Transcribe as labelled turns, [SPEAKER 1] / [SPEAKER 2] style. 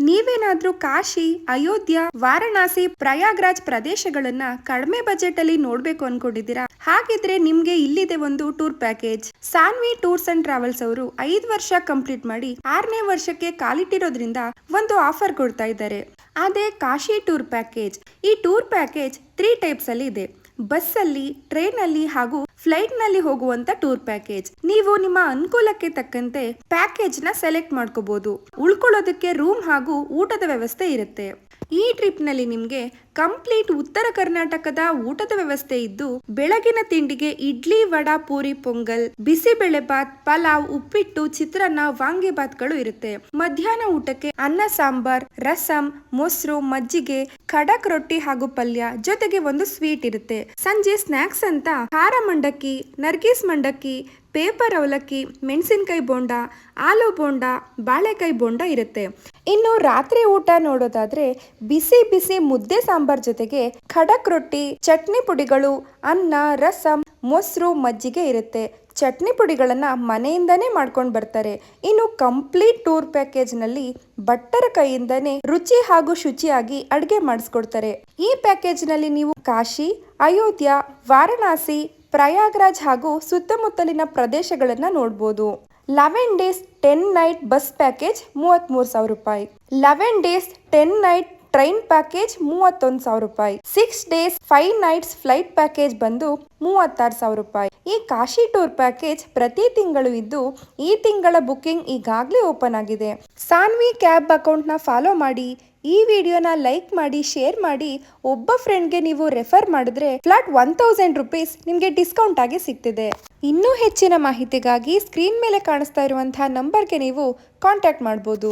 [SPEAKER 1] ನೀವೇನಾದ್ರೂ ಕಾಶಿ, ಅಯೋಧ್ಯ, ವಾರಣಾಸಿ, ಪ್ರಯಾಗ್ರಾಜ್ ಪ್ರದೇಶಗಳನ್ನ ಕಡಿಮೆ ಬಜೆಟ್ ಅಲ್ಲಿ ನೋಡ್ಬೇಕು ಅನ್ಕೊಂಡಿದ್ದೀರಾ? ಹಾಗಿದ್ರೆ ನಿಮ್ಗೆ ಇಲ್ಲಿದೆ ಒಂದು tour package. Sanvi tours and travels ಅವರು 5 ವರ್ಷ ಕಂಪ್ಲೀಟ್ ಮಾಡಿ 6ನೇ ವರ್ಷಕ್ಕೆ ಕಾಲಿಟ್ಟಿರೋದ್ರಿಂದ ಒಂದು ಆಫರ್ ಕೊಡ್ತಾ ಇದ್ದಾರೆ. ಅದೇ ಕಾಶಿ ಟೂರ್ ಪ್ಯಾಕೇಜ್. ಈ ಟೂರ್ ಪ್ಯಾಕೇಜ್ 3 ಟೈಪ್ಸ್ ಅಲ್ಲಿ ಇದೆ. ಬಸ್ ಅಲ್ಲಿ, ಟ್ರೈನ್ ಅಲ್ಲಿ ಹಾಗೂ ಫ್ಲೈಟ್ ನಲ್ಲಿ ಹೋಗುವಂತ ಟೂರ್ ಪ್ಯಾಕೇಜ್. ನೀವು ನಿಮ್ಮ ಅನುಕೂಲಕ್ಕೆ ತಕ್ಕಂತೆ ಪ್ಯಾಕೇಜ್ ನ ಸೆಲೆಕ್ಟ್ ಮಾಡ್ಕೋಬಹುದು. ಉಳ್ಕೊಳ್ಳೋದಕ್ಕೆ ರೂಮ್ ಹಾಗೂ ಊಟದ ವ್ಯವಸ್ಥೆ ಇರುತ್ತೆ. ಈ ಟ್ರಿಪ್ ನಲ್ಲಿ ನಿಮ್ಗೆ ಕಂಪ್ಲೀಟ್ ಉತ್ತರ ಕರ್ನಾಟಕದ ಊಟದ ವ್ಯವಸ್ಥೆ ಇದ್ದು, ಬೆಳಗಿನ ತಿಂಡಿಗೆ ಇಡ್ಲಿ, ವಡಾ, ಪೂರಿ, ಪೊಂಗಲ್, ಬಿಸಿಬೇಳೆ ಬಾತ್, ಪಲಾವ್, ಉಪ್ಪಿಟ್ಟು, ಚಿತ್ರಾನ್ನ, ವಾಂಗಿಬಾತ್ಗಳು ಇರುತ್ತೆ. ಮಧ್ಯಾಹ್ನ ಊಟಕ್ಕೆ ಅನ್ನ, ಸಾಂಬಾರ್, ರಸಂ, ಮೊಸರು, ಮಜ್ಜಿಗೆ, ಖಡಕ್ ರೊಟ್ಟಿ ಹಾಗೂ ಪಲ್ಯ ಜೊತೆಗೆ ಒಂದು ಸ್ವೀಟ್ ಇರುತ್ತೆ. ಸಂಜೆ ಸ್ನಾಕ್ಸ್ ಅಂತ ಖಾರ ಮಂಡಕ್ಕಿ, ನರ್ಗೀಸ್ ಮಂಡಕ್ಕಿ, ಪೇಪರ್ ಅವಲಕ್ಕಿ, ಮೆಣಸಿನಕಾಯಿ ಬೋಂಡ, ಆಲೂ ಬೋಂಡ, ಬಾಳೆಕಾಯಿ ಬೋಂಡ ಇರುತ್ತೆ. ಇನ್ನು ರಾತ್ರಿ ಊಟ ನೋಡೋದಾದ್ರೆ ಬಿಸಿ ಬಿಸಿ ಮುದ್ದೆ ಸಾಂಬಾರ್ ಜೊತೆಗೆ ಖಡಕ್ ರೊಟ್ಟಿ, ಚಟ್ನಿ ಪುಡಿಗಳು, ಅನ್ನ, ರಸಂ, ಮೊಸರು, ಮಜ್ಜಿಗೆ ಇರುತ್ತೆ. ಚಟ್ನಿ ಪುಡಿಗಳನ್ನ ಮನೆಯಿಂದಾನೇ ಮಾಡ್ಕೊಂಡು ಬರ್ತಾರೆ. ಇನ್ನು ಕಂಪ್ಲೀಟ್ ಟೂರ್ ಪ್ಯಾಕೇಜ್ ನಲ್ಲಿ ಭಟ್ಟರ ಕೈಯಿಂದಾನೇ ರುಚಿ ಹಾಗೂ ಶುಚಿಯಾಗಿ ಅಡುಗೆ ಮಾಡಿಸ್ಕೊಡ್ತಾರೆ. ಈ ಪ್ಯಾಕೇಜ್ ನಲ್ಲಿ ನೀವು ಕಾಶಿ, ಅಯೋಧ್ಯ, ವಾರಣಾಸಿ, ಪ್ರಯಾಗ್ರಾಜ್ ಹಾಗೂ ಸುತ್ತಮುತ್ತಲಿನ ಪ್ರದೇಶಗಳನ್ನ ನೋಡಬಹುದು. 11 ಡೇಸ್ 10 ನೈಟ್ ಬಸ್ ಪ್ಯಾಕೇಜ್ 33,000 ರೂಪಾಯಿ. 11 ಡೇಸ್ 10 ನೈಟ್ ಟ್ರೈನ್ ಪ್ಯಾಕೇಜ್ 31,000 ರೂಪಾಯಿ. 6 ಡೇಸ್ 5 ನೈಟ್ಸ್ ಫ್ಲೈಟ್ ಪ್ಯಾಕೇಜ್ ಬಂದು 36,000 ರೂಪಾಯಿ. ಈ ಕಾಶಿ ಟೂರ್ ಪ್ಯಾಕೇಜ್ ಪ್ರತಿ ತಿಂಗಳು ಇದ್ದು, ಈ ತಿಂಗಳ ಬುಕಿಂಗ್ ಈಗಾಗಲೇ ಓಪನ್ ಆಗಿದೆ. ಸಾನ್ವಿ ಕ್ಯಾಬ್ ಅಕೌಂಟ್ ನ ಫಾಲೋ ಮಾಡಿ, ಈ ವಿಡಿಯೋನ ಲೈಕ್ ಮಾಡಿ, ಶೇರ್ ಮಾಡಿ. ಒಬ್ಬ ಫ್ರೆಂಡ್ಗೆ ನೀವು ರೆಫರ್ ಮಾಡಿದ್ರೆ ಫ್ಲಾಟ್ 1000 ರೂಪೀಸ್ ನಿಮಗೆ ಡಿಸ್ಕೌಂಟ್ ಆಗಿ ಸಿಗ್ತಿದೆ. ಇನ್ನೂ ಹೆಚ್ಚಿನ ಮಾಹಿತಿಗಾಗಿ ಸ್ಕ್ರೀನ್ ಮೇಲೆ ಕಾಣಿಸ್ತಾ ಇರುವಂತಹ ನಂಬರ್ಗೆ ನೀವು ಕಾಂಟ್ಯಾಕ್ಟ್ ಮಾಡಬಹುದು.